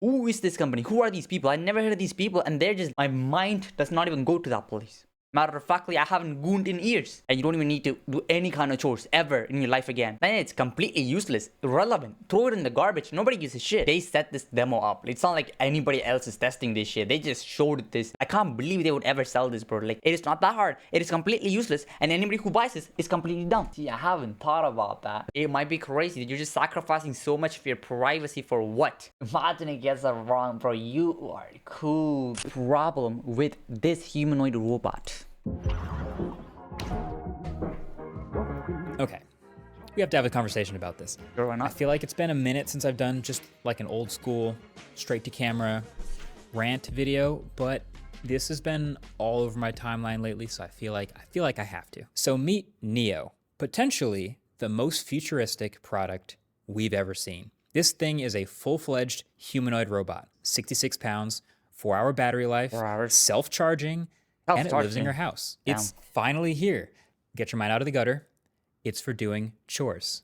Who is this company? Who are these people? I never heard of these people, and they're just, my mind does not even go to that place. Matter of factly, I haven't gooned in years, and you don't even need to do any kind of chores ever in your life again. Then it's completely useless, irrelevant. Throw it in the garbage. Nobody gives a shit. They set this demo up. It's not like anybody else is testing this shit. They just showed this. I can't believe they would ever sell this, bro. Like, it is not that hard. It is completely useless, and anybody who buys this is completely dumb. See, I haven't thought about that. It might be crazy. You're just sacrificing so much of your privacy for what? Imagine it gets it wrong, bro. You are cool. Problem with this humanoid robot. Okay, we have to have a conversation about this. Sure, why not? I feel like it's been a minute since I've done just like an old school, straight to camera rant video, but this has been all over my timeline lately, so I feel like I have to. So meet Neo, potentially the most futuristic product we've ever seen. This thing is a full-fledged humanoid robot, 66 pounds, 4-hour battery life, 4 hours. self-charging, and it lives in your house. Damn. It's finally here. Get your mind out of the gutter. It's for doing chores.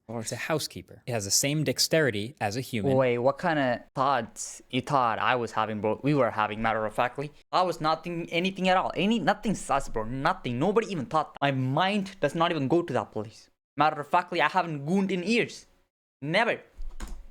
It's a housekeeper. It has the same dexterity as a human. Wait, what kind of thoughts you thought I was having, bro? We were having, matter of factly. I was not thinking anything at all. Nothing sus, bro. Nothing. Nobody even thought. My mind does not even go to that place. Matter of factly, I haven't gooned in years. Never.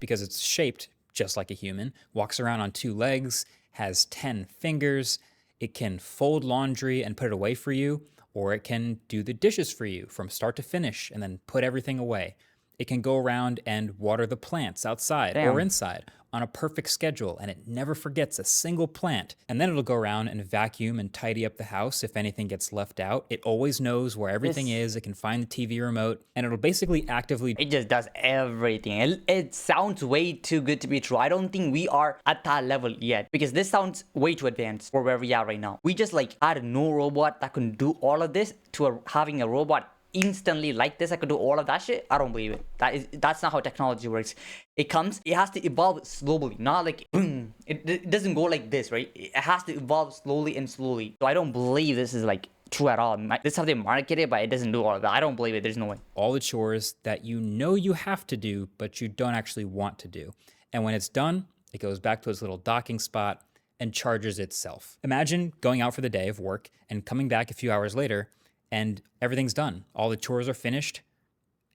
Because it's shaped just like a human, walks around on 2 legs, has 10 fingers. It can fold laundry and put it away for you, or it can do the dishes for you from start to finish and then put everything away. It can go around and water the plants outside or inside on a perfect schedule, and it never forgets a single plant. And then it'll go around and vacuum and tidy up the house if anything gets left out. It always knows where everything is. It can find the TV remote, and it'll basically actively... It just does everything. It sounds way too good to be true. I don't think we are at that level yet, because this sounds way too advanced for where we are right now. We just like had no robot that can do all of this to having a robot instantly like this. I could do all of that shit. I don't believe it. That's not how technology works. It has to evolve slowly, not like boom. It doesn't go like this, right? It has to evolve slowly and slowly. So I don't believe this is like true at all. This is how they market it, but it doesn't do all of that. I don't believe it. There's no way. All the chores that you know you have to do, but you don't actually want to do. And when it's done, it goes back to its little docking spot and charges itself. Imagine going out for the day of work and coming back a few hours later and everything's done. All the chores are finished.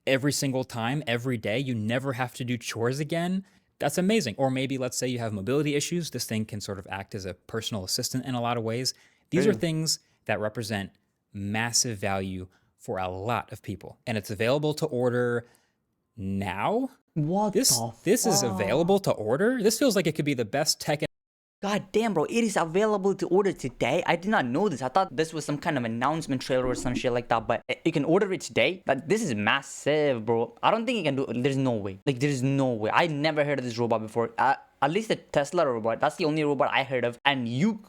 Every single time, every day, you never have to do chores again. That's amazing. Or maybe let's say you have mobility issues. This thing can sort of act as a personal assistant in a lot of ways. These are things that represent massive value for a lot of people. And it's available to order now. This is available to order? This feels like it could be the best tech. God damn, bro, it is available to order today. I did not know this. I thought this was some kind of announcement trailer or some shit like that, but you can order it today. But this is massive, bro. I don't think you can do it. There's no way. Like, there's no way. I never heard of this robot before. At least the Tesla robot. That's the only robot I heard of. And you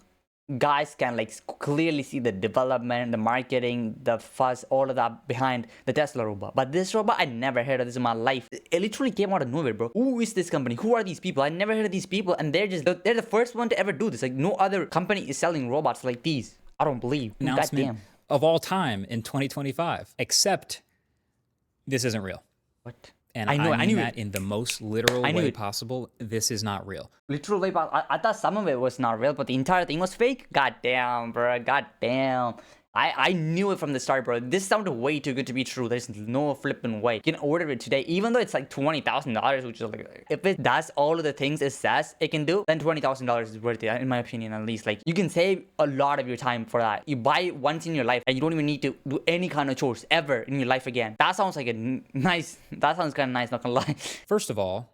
guys can like clearly see the development, the marketing, the fuss, all of that behind the Tesla robot. But this robot, I never heard of this in my life. It literally came out of nowhere, bro. Who is this company? Who are these people? I never heard of these people, and they're the first one to ever do this. Like, no other company is selling robots like these. I don't believe. Announcement of all time in 2025, except this isn't real. What? And I mean that in the most literal way possible. This is not real. Literal way possible. I thought some of it was not real, but the entire thing was fake. God damn, bro. God damn. I knew it from the start, bro. This sounded way too good to be true. There's no flipping way. You can order it today, even though it's like $20,000, which is like, if it does all of the things it says it can do, then $20,000 is worth it, in my opinion, at least. Like, you can save a lot of your time for that. You buy it once in your life, and you don't even need to do any kind of chores ever in your life again. That sounds like that sounds kind of nice, not gonna lie. First of all,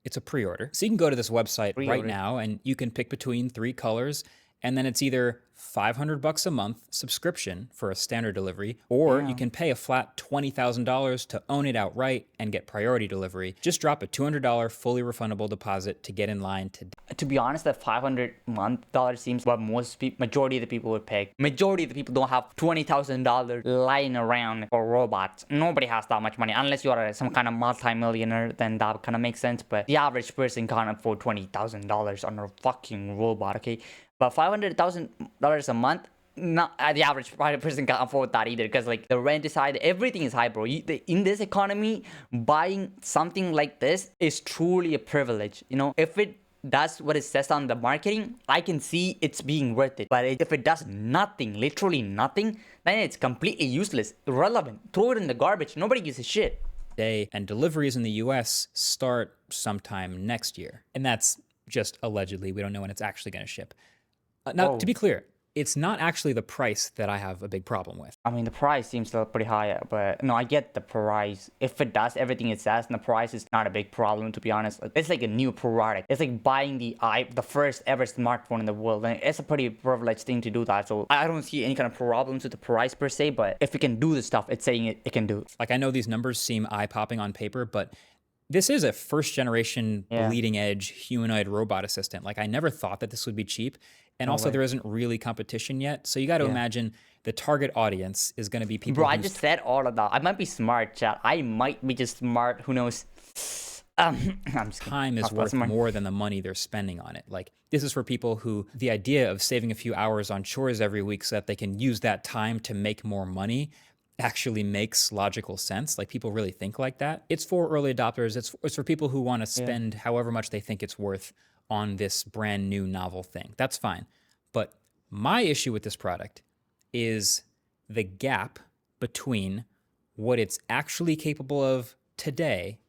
it's a pre-order. So you can go to this website right now, and you can pick between 3 colors. And then it's either $500 a month subscription for a standard delivery, or you can pay a flat $20,000 to own it outright and get priority delivery. Just drop a $200 fully refundable deposit to get in line today. To be honest, the $500 month seems what majority of the people would pay. Majority of the people don't have $20,000 lying around for robots. Nobody has that much money unless you are some kind of multi-millionaire. Then that kind of makes sense. But the average person can't afford $20,000 on a fucking robot. Okay. But $500,000 a month, not the average person can't afford that either, because like the rent is high, everything is high, bro. In this economy, buying something like this is truly a privilege. You know, if it does what it says on the marketing, I can see it's being worth it. But if it does nothing, literally nothing, then it's completely useless, irrelevant. Throw it in the garbage. Nobody gives a shit. Day, and deliveries in the US start sometime next year. And that's just allegedly. We don't know when it's actually going to ship. Now, to be clear, it's not actually the price that I have a big problem with. I mean, the price seems still pretty high, but no, I get the price. If it does everything it says, and the price is not a big problem, to be honest. It's like a new product. It's like buying the first ever smartphone in the world, and it's a pretty privileged thing to do that. So I don't see any kind of problems with the price per se, but if it can do the stuff it's saying it can do. Like, I know these numbers seem eye-popping on paper, but this is a first-generation, bleeding-edge humanoid robot assistant. Like, I never thought that this would be cheap. And also, there isn't really competition yet. So you got to imagine the target audience is going to be people. Bro, I just said all of that. I might be smart, chat. I might be just smart. Who knows? I'm just time is worth more than the money they're spending on it. Like, this is for people who the idea of saving a few hours on chores every week so that they can use that time to make more money actually makes logical sense. Like, people really think like that. It's for early adopters. It's for people who want to spend however much they think it's worth on this brand new novel thing. That's fine. But my issue with this product is the gap between what it's actually capable of today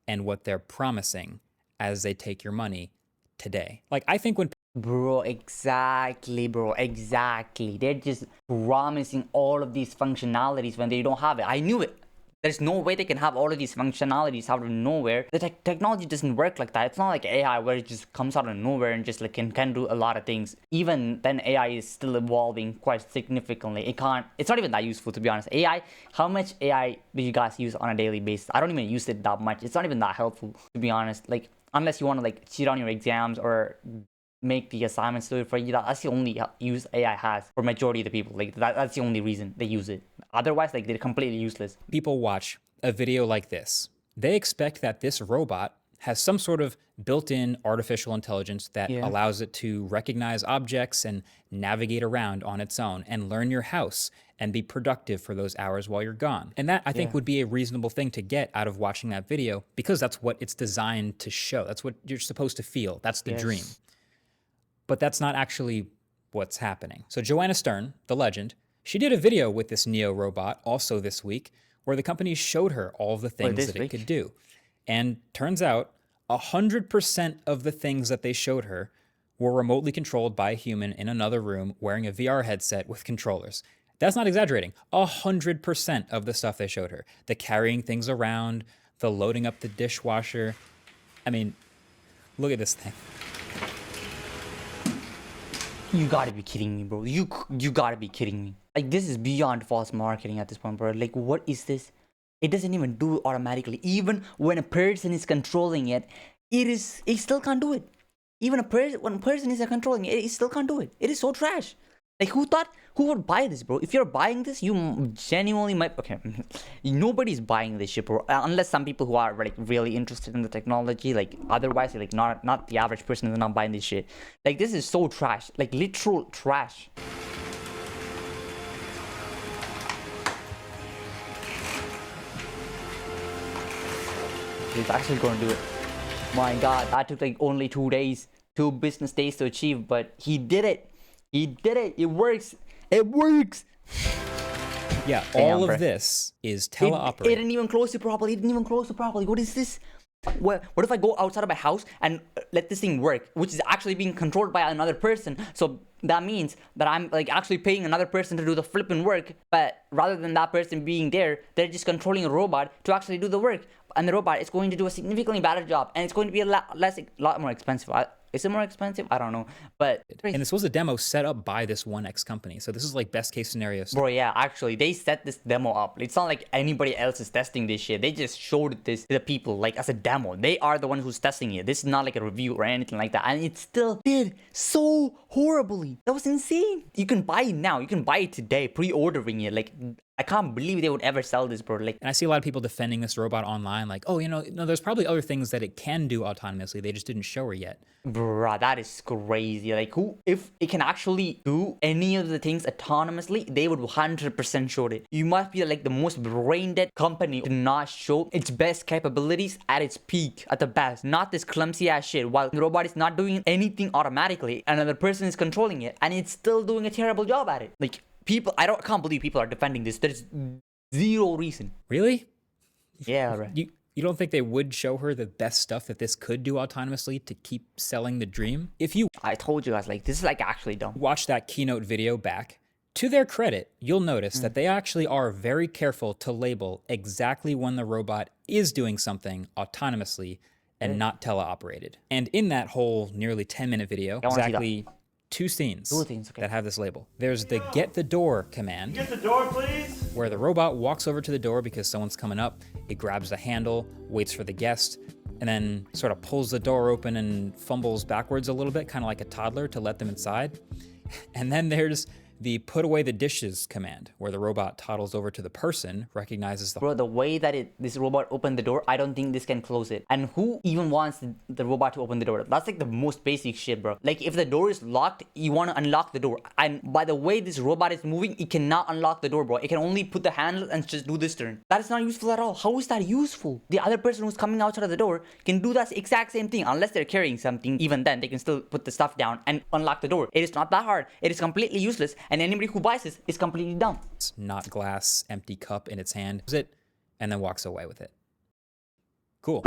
and what they're promising as they take your money today. Like, I think when Bro, exactly, bro, exactly. They're just promising all of these functionalities when they don't have it. I knew it. There's no way they can have all of these functionalities out of nowhere. The technology doesn't work like that. It's not like AI where it just comes out of nowhere and just like can do a lot of things. Even then, AI is still evolving quite significantly. It's not even that useful, to be honest. AI, how much AI do you guys use on a daily basis? I don't even use it that much. It's not even that helpful, to be honest. Like, unless you want to like cheat on your exams or make the assignments do it for you. That's the only use AI has for majority of the people. Like, that's the only reason they use it. Otherwise, like, they're completely useless. People watch a video like this, they expect that this robot has some sort of built-in artificial intelligence that allows it to recognize objects and navigate around on its own and learn your house and be productive for those hours while you're gone. And that, I think, would be a reasonable thing to get out of watching that video, because that's what it's designed to show. That's what you're supposed to feel. That's the dream. But that's not actually what's happening. So Joanna Stern, the legend, she did a video with this Neo robot also this week, where the company showed her all of the things that it could do. And turns out 100% of the things that they showed her were remotely controlled by a human in another room wearing a VR headset with controllers. That's not exaggerating. 100% of the stuff they showed her. The carrying things around, the loading up the dishwasher. I mean, look at this thing. You gotta be kidding me, bro. You gotta be kidding me. Like, this is beyond false marketing at this point, bro. Like, what is this? It doesn't even do it automatically. Even when a person is controlling it, it still can't do it. Even when a person is controlling it, it still can't do it. It is so trash. Like, who would buy this, bro? If you're buying this, you genuinely might. Okay, nobody's buying this shit, bro. Unless some people who are like really interested in the technology. Like, otherwise, like not the average person is not buying this shit. Like, this is so trash. Like, literal trash. He's actually going to do it. My God, that took like only 2 days, 2 business days to achieve, but he did it. He did it. It works. It works. Yeah, all of this is teleoperated. It didn't even close it properly. What is this? What if I go outside of my house and let this thing work, which is actually being controlled by another person? So that means that I'm like actually paying another person to do the flipping work, but rather than that person being there, they're just controlling a robot to actually do the work. And the robot is going to do a significantly better job, and it's going to be a lot more expensive. Is it more expensive? I don't know. But and this was a demo set up by this 1X company. So this is like best case scenario stuff. Bro, yeah, actually, they set this demo up. It's not like anybody else is testing this shit. They just showed this to the people like as a demo. They are the one who's testing it. This is not like a review or anything like that. And it still did so horribly. That was insane. You can buy it now. You can buy it today, pre-ordering it. Like, I can't believe they would ever sell this, bro. Like, and I see a lot of people defending this robot online, like, oh, no, there's probably other things that it can do autonomously. They just didn't show her yet. Bro, Bruh, that is crazy. Like, who, if it can actually do any of the things autonomously, they would 100% show it. You must be like the most brain dead company to not show its best capabilities at its peak, at the best. Not this clumsy ass shit while the robot is not doing anything automatically. Another person is controlling it and it's still doing a terrible job at it. Like, people, can't believe people are defending this. There's zero reason. Really? Yeah, right. You don't think they would show her the best stuff that this could do autonomously to keep selling the dream? If you I told you guys, like, this is like actually dumb. watch that keynote video back, to their credit, you'll notice that they actually are very careful to label exactly when the robot is doing something autonomously and not teleoperated. And in that whole nearly 10-minute video, exactly two scenes that have this label. There's the get the door command. Get the door, please. Where the robot walks over to the door because someone's coming up. It grabs the handle, waits for the guest, and then sort of pulls the door open and fumbles backwards a little bit, kind of like a toddler, to let them inside. And then there's the put away the dishes command, where the robot toddles over to the person, recognizes the... Bro, the way that this robot opened the door, I don't think this can close it. And who even wants the robot to open the door? That's like the most basic shit, bro. Like, if the door is locked, you want to unlock the door. And by the way this robot is moving, it cannot unlock the door, bro. It can only put the handle and just do this turn. That is not useful at all. How is that useful? The other person who's coming outside of the door can do that exact same thing. Unless they're carrying something, even then, they can still put the stuff down and unlock the door. It is not that hard. It is completely useless. And anybody who buys this is completely dumb. It's not glass, empty cup in its hand, it, and then walks away with it. Cool.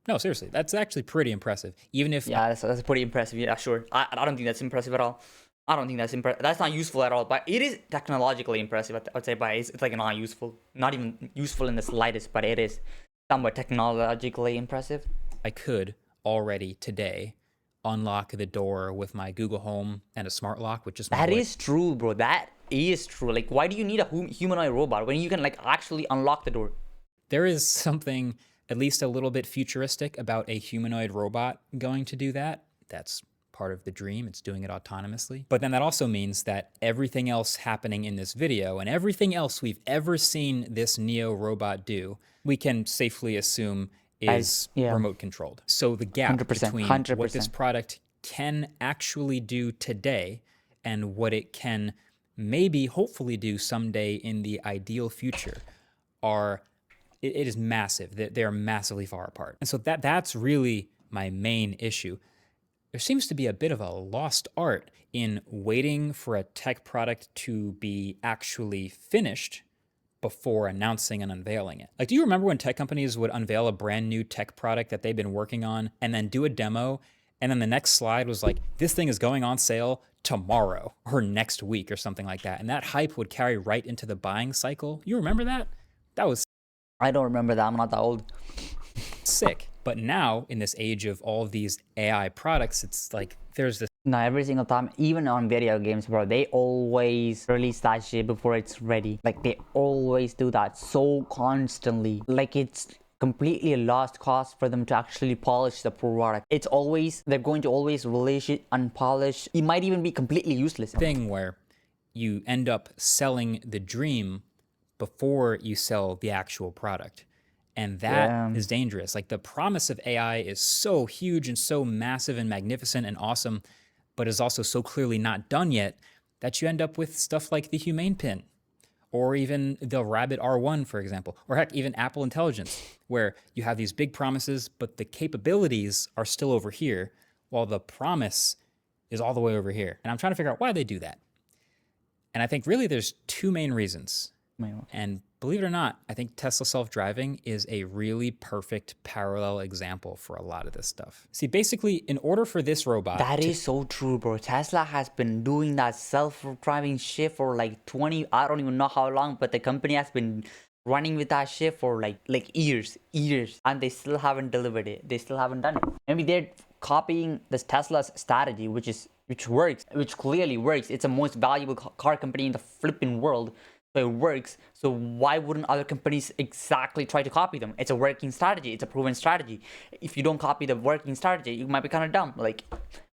No, seriously, that's actually pretty impressive. Even if... Yeah, that's pretty impressive. Yeah, sure. I don't think that's impressive at all. I don't think that's impressive. That's not useful at all. But it is technologically impressive, I would say. But it's like not useful. Not even useful in the slightest, but it is somewhat technologically impressive. I could already today unlock the door with my Google Home and a smart lock with just my That voice. is true, bro. That is true. Like, why do you need a humanoid robot when you can like actually unlock the door? There is something at least a little bit futuristic about a humanoid robot going to do that. That's part of the dream. It's doing it autonomously. But then that also means that everything else happening in this video and everything else we've ever seen this Neo robot do, we can safely assume is remote controlled. So the gap 100%, between 100%. what this product can actually do today and what it can maybe hopefully do someday in the ideal future it is massive. They're massively far apart. And so that's really my main issue. There seems to be a bit of a lost art in waiting for a tech product to be actually finished before announcing and unveiling it. Like, do you remember when tech companies would unveil a brand new tech product that they've been working on and then do a demo, and then the next slide was like, this thing is going on sale tomorrow or next week or something like that. And that hype would carry right into the buying cycle. You remember that? That was... I don't remember that. I'm not that old. Sick. But now, in this age of all of these AI products, it's like there's this... No, every single time, even on video games, bro, they always release that shit before it's ready. Like, they always do that so constantly. Like, it's completely a lost cause for them to actually polish the product. It's always, they're going to always release it unpolished. It might even be completely useless. Thing where you end up selling the dream before you sell the actual product. And that is dangerous. Like, the promise of AI is so huge and so massive and magnificent and awesome, but is also so clearly not done yet that you end up with stuff like the Humane Pin, or even the Rabbit R1, for example, or heck, even Apple Intelligence, where you have these big promises, but the capabilities are still over here, while the promise is all the way over here. And I'm trying to figure out why they do that. And I think really there's two main reasons. And believe it or not, I think Tesla self-driving is a really perfect parallel example for a lot of this stuff. See, basically, in order for this robot... That is so true, bro. Tesla has been doing that self-driving shit for like 20... I don't even know how long, but the company has been running with that shit for like years. And they still haven't delivered it. They still haven't done it. Maybe they're copying this Tesla's strategy, which works, which clearly works. It's the most valuable car company in the flipping world. So it works. So why wouldn't other companies exactly try to copy them? It's a working strategy. It's a proven strategy. If you don't copy the working strategy, you might be kind of dumb. Like,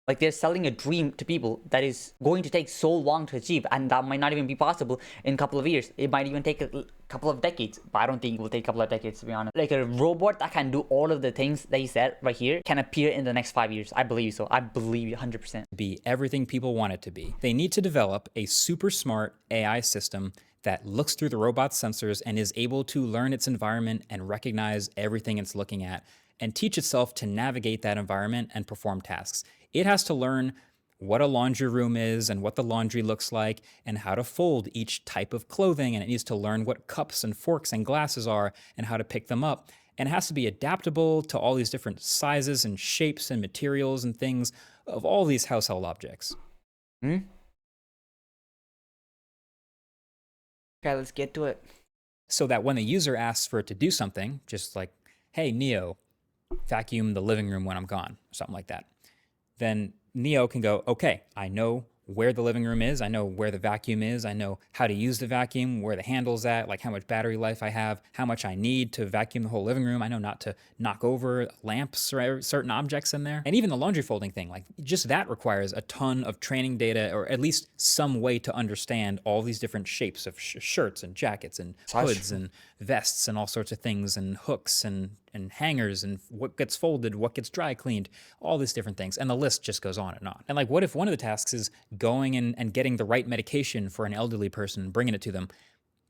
Like they're selling a dream to people that is going to take so long to achieve, and that might not even be possible in a couple of years. It might even take a couple of decades, but I don't think it will take a couple of decades, to be honest. Like a robot that can do all of the things that you said right here can appear in the next 5 years. I believe so. I believe 100%. Be everything people want it to be. They need to develop a super smart AI system that looks through the robot's sensors and is able to learn its environment and recognize everything it's looking at and teach itself to navigate that environment and perform tasks. It has to learn what a laundry room is and what the laundry looks like and how to fold each type of clothing, and it needs to learn what cups and forks and glasses are and how to pick them up. And it has to be adaptable to all these different sizes and shapes and materials and things of all these household objects. Okay, let's get to it. So that when the user asks for it to do something, just like, hey, Neo, vacuum the living room when I'm gone, or something like that, then Neo can go, okay, I know where the living room is, I know where the vacuum is, I know how to use the vacuum, where the handle's at, like how much battery life I have, how much I need to vacuum the whole living room. I know not to knock over lamps or certain objects in there. And even the laundry folding thing, like just that requires a ton of training data, or at least some way to understand all these different shapes of shirts and jackets and hoods and vests and all sorts of things and hooks and hangers and what gets folded, what gets dry cleaned, all these different things. And the list just goes on and on. And like, what if one of the tasks is going and getting the right medication for an elderly person and bringing it to them?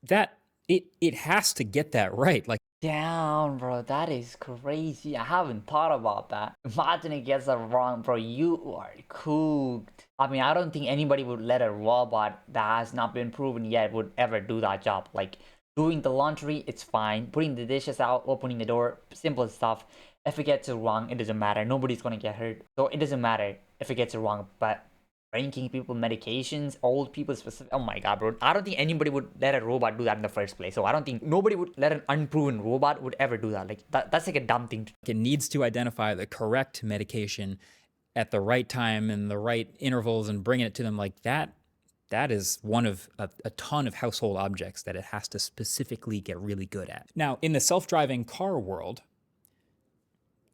That it has to get that right. Like, Damn, bro, that is crazy. I haven't thought about that. Imagine it gets that wrong, bro. You are cooked. I mean, I don't think anybody would let a robot that has not been proven yet would ever do that job. Like, doing the laundry, it's fine. Putting the dishes out, opening the door, simple stuff. If it gets it wrong, it doesn't matter. Nobody's gonna get hurt. So it doesn't matter if it gets it wrong. But ranking people medications, old people specific, oh my god, bro. I don't think anybody would let a robot do that in the first place. So I don't think nobody would let an unproven robot would ever do that. Like that's like a dumb thing to it needs to identify the correct medication at the right time and the right intervals and bringing it to them. Like that is one of a ton of household objects that it has to specifically get really good at. Now, in the self-driving car world,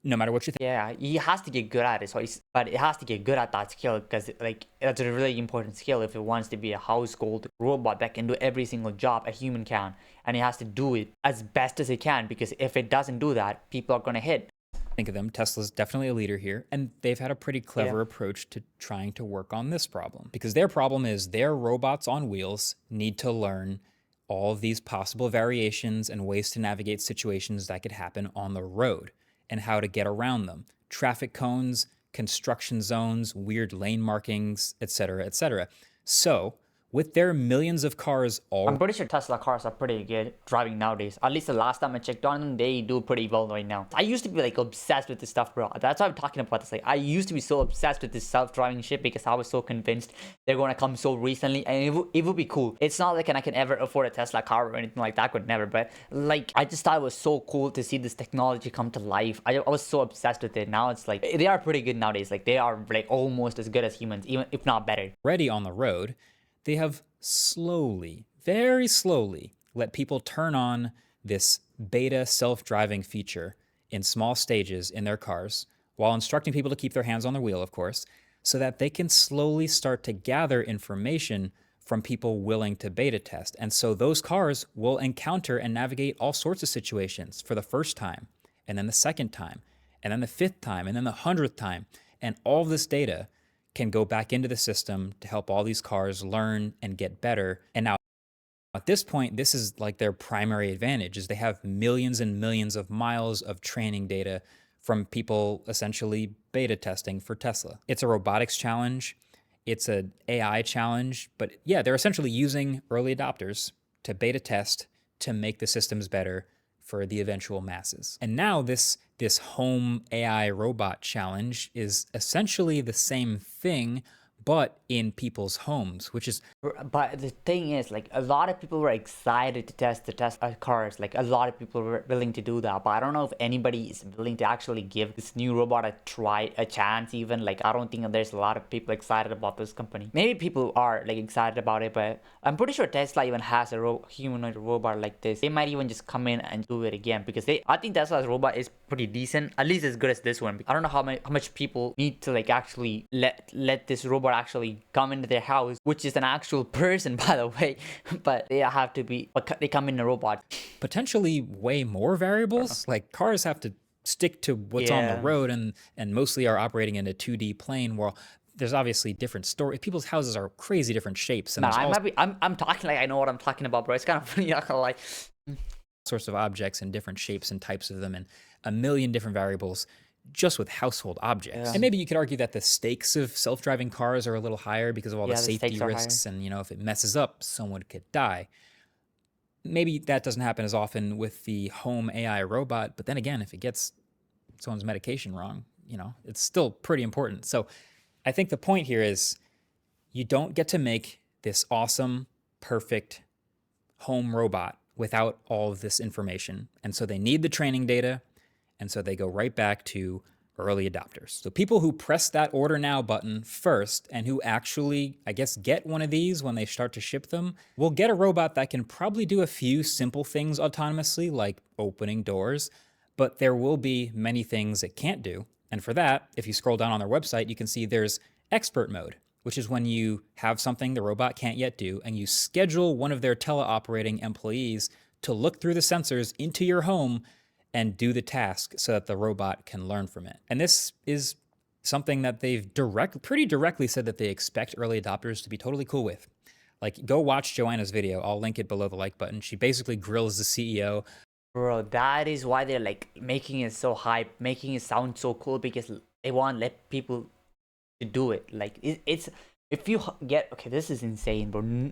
no matter what you think. Yeah, he has to get good at it. But it has to get good at that skill, because like that's a really important skill if it wants to be a household robot that can do every single job a human can, and it has to do it as best as it can, because if it doesn't do that, people are gonna hit. Think of them, Tesla's definitely a leader here, and they've had a pretty clever approach to trying to work on this problem, because their problem is their robots on wheels need to learn all of these possible variations and ways to navigate situations that could happen on the road and how to get around them. Traffic cones, construction zones, weird lane markings, etc., etc. So, with their millions of cars I'm pretty sure Tesla cars are pretty good driving nowadays. At least the last time I checked on them, they do pretty well right now. I used to be like obsessed with this stuff, bro. That's why I'm talking about this. Like, I used to be so obsessed with this self-driving shit because I was so convinced they're gonna come so recently, and it would be cool. It's not like I can ever afford a Tesla car or anything like that. I could never, but like I just thought it was so cool to see this technology come to life. I was so obsessed with it. Now it's like they are pretty good nowadays. Like they are like almost as good as humans, even if not better. Already on the road. They have slowly, very slowly, let people turn on this beta self-driving feature in small stages in their cars, while instructing people to keep their hands on the wheel, of course, so that they can slowly start to gather information from people willing to beta test. And so those cars will encounter and navigate all sorts of situations for the first time, and then the second time, and then the fifth time, and then the 100th time. And all this data can go back into the system to help all these cars learn and get better. And now at this point, this is like their primary advantage, is they have millions and millions of miles of training data from people essentially beta testing for Tesla. It's a robotics challenge. It's an AI challenge. But yeah, they're essentially using early adopters to beta test to make the systems better for the eventual masses. And now this home AI robot challenge is essentially the same thing, but in people's homes, which is... But the thing is, like, a lot of people were excited to test the Tesla cars. Like, a lot of people were willing to do that. But I don't know if anybody is willing to actually give this new robot a chance even. Like, I don't think there's a lot of people excited about this company. Maybe people are, like, excited about it, but I'm pretty sure Tesla even has a humanoid robot like this. They might even just come in and do it again, because I think Tesla's robot is pretty decent, at least as good as this one. I don't know how much people need to like actually let this robot actually come into their house, which is an actual person, by the way, but they have to be, but they come in a robot. Potentially way more variables. Like cars have to stick to what's on the road and mostly are operating in a 2D plane. Well, there's obviously different stories. People's houses are crazy different shapes. And Man, I'm talking like I know what I'm talking about, bro. It's kind of funny, not gonna lie. Sorts of objects and different shapes and types of them and a million different variables just with household objects. And maybe you could argue that the stakes of self-driving cars are a little higher because of all the safety risks and, you know, if it messes up, someone could die. Maybe that doesn't happen as often with the home AI robot, but then again, if it gets someone's medication wrong, you know, it's still pretty important. So I think the point here is you don't get to make this awesome, perfect home robot without all of this information. And so they need the training data. And so they go right back to early adopters. So people who press that order now button first and who actually, I guess, get one of these when they start to ship them, will get a robot that can probably do a few simple things autonomously, like opening doors, but there will be many things it can't do. And for that, if you scroll down on their website, you can see there's expert mode, which is when you have something the robot can't yet do, and you schedule one of their teleoperating employees to look through the sensors into your home and do the task so that the robot can learn from it. And this is something that they've pretty directly said that they expect early adopters to be totally cool with. Like, go watch Joanna's video. I'll link it below the like button. She basically grills the CEO. Bro, that is why they're like making it so hype, making it sound so cool, because they want to let people to do it. Like it's if you get, okay, this is insane, bro.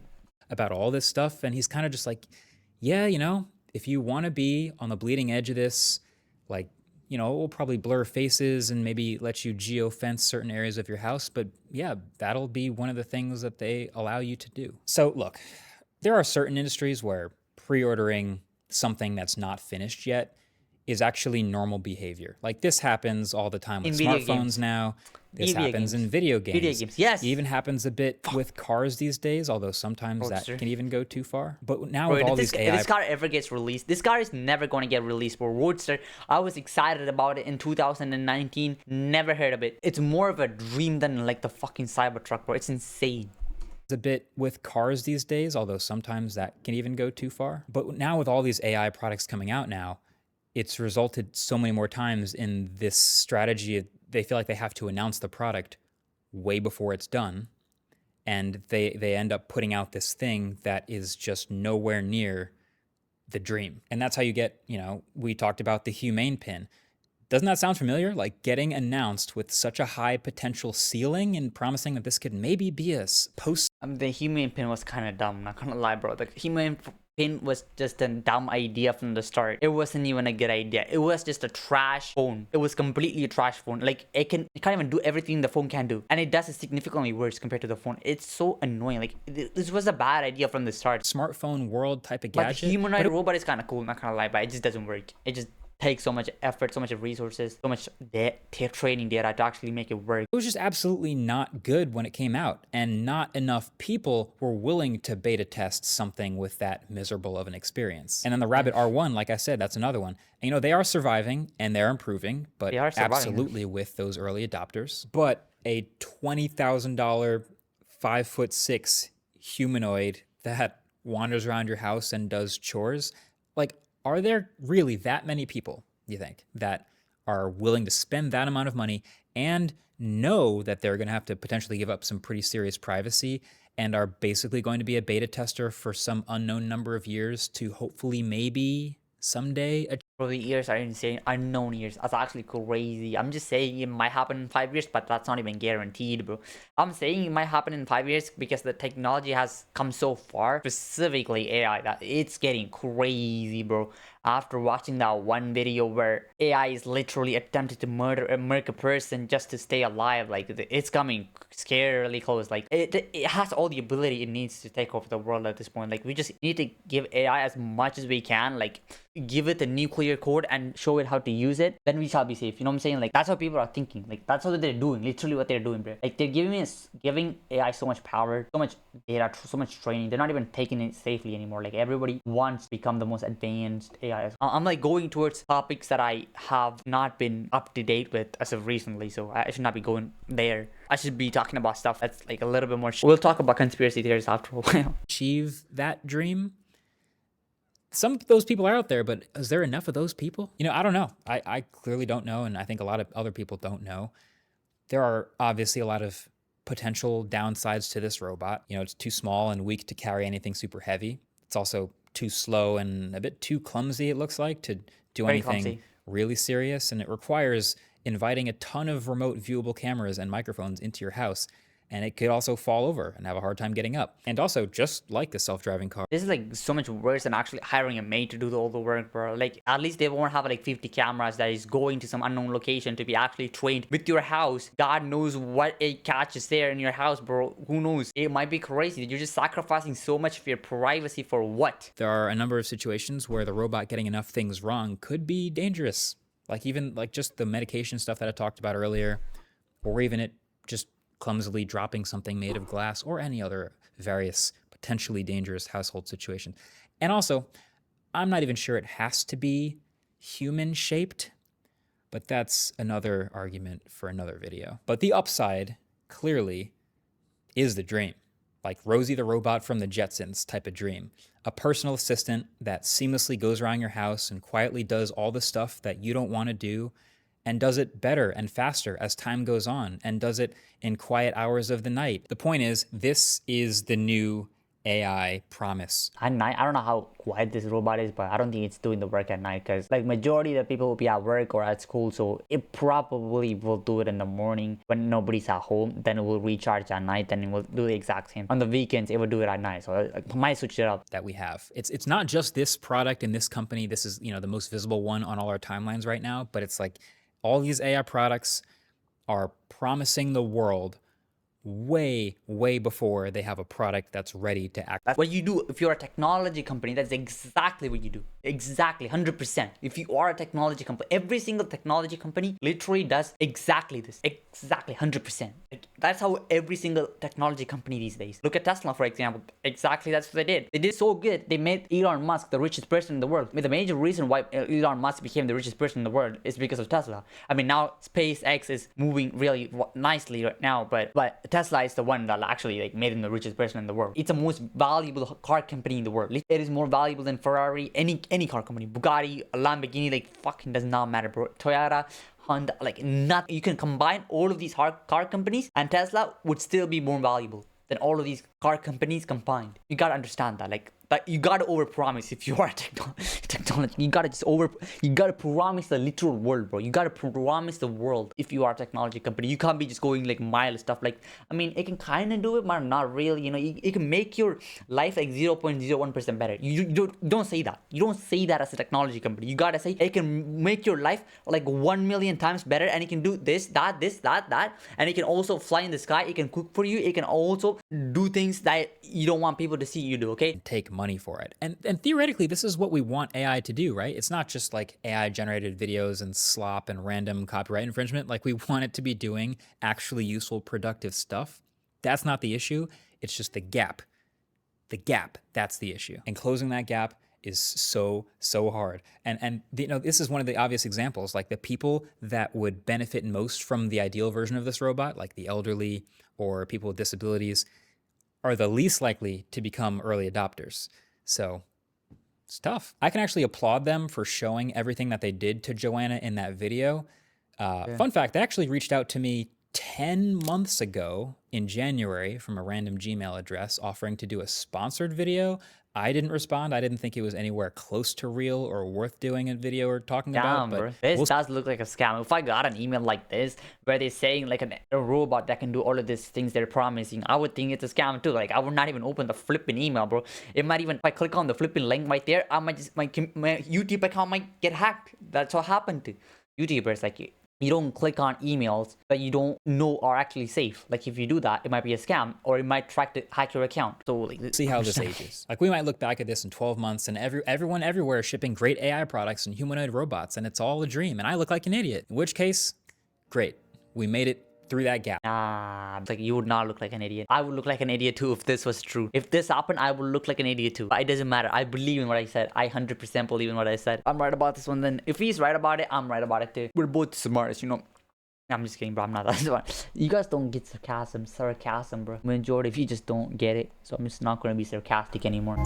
About all this stuff, and he's kind of just like, yeah, you know, if you want to be on the bleeding edge of this, like, you know, it will probably blur faces and maybe let you geo-fence certain areas of your house, but yeah, that'll be one of the things that they allow you to do. So look, there are certain industries where pre-ordering something that's not finished yet is actually normal behavior. Like this happens all the time with smartphones now. This happens in video games. Video games, yes. It even happens a bit with cars these days, although sometimes that can even go too far. But now with all these AI... If this car ever gets released, this car is never going to get released. For Roadster, I was excited about it in 2019. Never heard of it. It's more of a dream than like the fucking Cybertruck, bro. It's insane. A bit with cars these days, although sometimes that can even go too far. But now with all these AI products coming out now, it's resulted so many more times in this strategy. They feel like they have to announce the product way before it's done. And they end up putting out this thing that is just nowhere near the dream. And that's how you get, you know, we talked about the Humane pin. Doesn't that sound familiar? Like getting announced with such a high potential ceiling and promising that this could maybe be a post. The Humane pin was kind of dumb, not gonna lie, bro. The Humane pin was just a dumb idea from the start. It wasn't even a good idea. It was just a trash phone. It was completely a trash phone. Like it can't even do everything the phone can do, and it does it significantly worse compared to the phone. It's so annoying. Like this was a bad idea from the start. Smartphone world type of gadget. But the humanoid robot is kind of cool, not gonna lie, but it just doesn't work. It just takes so much effort, so much resources, so much training data to actually make it work. It was just absolutely not good when it came out, and not enough people were willing to beta test something with that miserable of an experience. And then the Rabbit R1, like I said, that's another one. And, you know, they are surviving and they're improving, but absolutely with those early adopters. But a $20,000, 5'6" humanoid that wanders around your house and does chores, like, are there really that many people, you think, that are willing to spend that amount of money and know that they're going to have to potentially give up some pretty serious privacy and are basically going to be a beta tester for some unknown number of years to hopefully maybe someday? Bro, the years are insane. Unknown years. That's actually crazy. I'm just saying it might happen in 5 years, but that's not even guaranteed, bro. I'm saying it might happen in 5 years because the technology has come so far, specifically AI, that it's getting crazy, bro. After watching that one video where AI is literally attempted to murder a person just to stay alive, like it's coming scarily close. Like it has all the ability it needs to take over the world at this point. Like we just need to give AI as much as we can. Like give it the nuclear clear code and show it how to use it, then we shall be safe. You know what I'm saying? Like, that's how people are thinking. Like, that's what they're doing. Literally what they're doing, bro. Like, they're giving AI so much power, so much data, so much training. They're not even taking it safely anymore. Like, everybody wants to become the most advanced AI. I'm like going towards topics that I have not been up to date with as of recently, so I should not be going there. I should be talking about stuff that's like a little bit more. We'll talk about conspiracy theories after a while. Achieve that dream. Some of those people are out there, but is there enough of those people? You know, I don't know. I clearly don't know, and I think a lot of other people don't know. There are obviously a lot of potential downsides to this robot. You know, it's too small and weak to carry anything super heavy. It's also too slow and a bit too clumsy, it looks like, to do Very anything clumsy. really serious. And it requires inviting a ton of remote viewable cameras and microphones into your house. And it could also fall over and have a hard time getting up. And also, just like a self-driving car. This is like so much worse than actually hiring a maid to do all the work, bro. Like, at least they won't have like 50 cameras that is going to some unknown location to be actually trained with your house. God knows what it catches there in your house, bro. Who knows? It might be crazy. You're just sacrificing so much of your privacy for what? There are a number of situations where the robot getting enough things wrong could be dangerous. Like even like just the medication stuff that I talked about earlier, or even it just clumsily dropping something made of glass or any other various potentially dangerous household situation. And also, I'm not even sure it has to be human shaped, but that's another argument for another video. But the upside clearly is the dream. Like Rosie the robot from the Jetsons type of dream. A personal assistant that seamlessly goes around your house and quietly does all the stuff that you don't want to do and does it better and faster as time goes on and does it in quiet hours of the night. The point is, this is the new AI promise. At night, I don't know how quiet this robot is, but I don't think it's doing the work at night because like majority of the people will be at work or at school, so it probably will do it in the morning when nobody's at home. Then it will recharge at night, then it will do the exact same. On the weekends, it will do it at night, so I might switch it up. That we have. It's not just this product and this company. This is, you know, the most visible one on all our timelines right now, but it's like all these AI products are promising the world way, way before they have a product that's ready to act. That's what you do. If you're a technology company, that's exactly what you do. Exactly, 100%. If you are a technology company, every single technology company literally does exactly this. Exactly, 100%. Like, that's how every single technology company these days. Look at Tesla, for example. Exactly, that's what they did. They did so good. They made Elon Musk the richest person in the world. I mean, the major reason why Elon Musk became the richest person in the world is because of Tesla. I mean, now SpaceX is moving really nicely right now, but Tesla is the one that actually like made him the richest person in the world. It's the most valuable car company in the world. It is more valuable than Ferrari, any car company, Bugatti, Lamborghini, like fucking does not matter, bro. Toyota, Honda, like nothing. You can combine all of these car companies and Tesla would still be more valuable than all of these car companies combined. You gotta understand that. Like you gotta overpromise if you are a technology. You gotta promise the literal world, bro. You gotta promise the world if you are a technology company. You can't be just going like mild stuff. Like, I mean, it can kind of do it, but not really. You know, it can make your life like 0.01% better. You don't say that. You don't say that as a technology company. You gotta say it can make your life like 1 million times better, and it can do this, that, and it can also fly in the sky. It can cook for you. It can also do things that you don't want people to see you do. Okay, take money for it. And theoretically, this is what we want AI to do, right? It's not just like AI generated videos and slop and random copyright infringement. Like, we want it to be doing actually useful, productive stuff. That's not the issue. It's just the gap. The gap, that's the issue. And closing that gap is so hard. And you know, this is one of the obvious examples. Like, the people that would benefit most from the ideal version of this robot, like the elderly or people with disabilities, are the least likely to become early adopters. So it's tough. I can actually applaud them for showing everything that they did to Joanna in that video. Fun fact, they actually reached out to me 10 months ago in January from a random Gmail address offering to do a sponsored video. I didn't respond. I didn't think it was anywhere close to real or worth doing a video or talking about. Bro. But This does look like a scam. If I got an email like this where they're saying like a robot that can do all of these things they're promising, I would think it's a scam too. Like, I would not even open the flipping email, bro. It might even, if I click on the flipping link right there, I might just, my YouTube account might get hacked. That's what happened to YouTubers. Like, You don't click on emails that you don't know are actually safe. Like if you do that, it might be a scam or it might try to hack your account. So like, See how this ages. Like we might look back at this in 12 months and everyone everywhere is shipping great AI products and humanoid robots and it's all a dream and I look like an idiot. In which case, great. We made it through that gap. Like you would not look like an idiot. I would look like an idiot too if this was true. If this happened, I would look like an idiot too. But it doesn't matter. I believe in what I said. I 100% believe in what I said. I'm right about this one then. If he's right about it, I'm right about it too. We're both smart, you know. I'm just kidding, bro. I'm not that smart. You guys don't get sarcasm, bro. Majority of you just don't get it. So I'm just not going to be sarcastic anymore.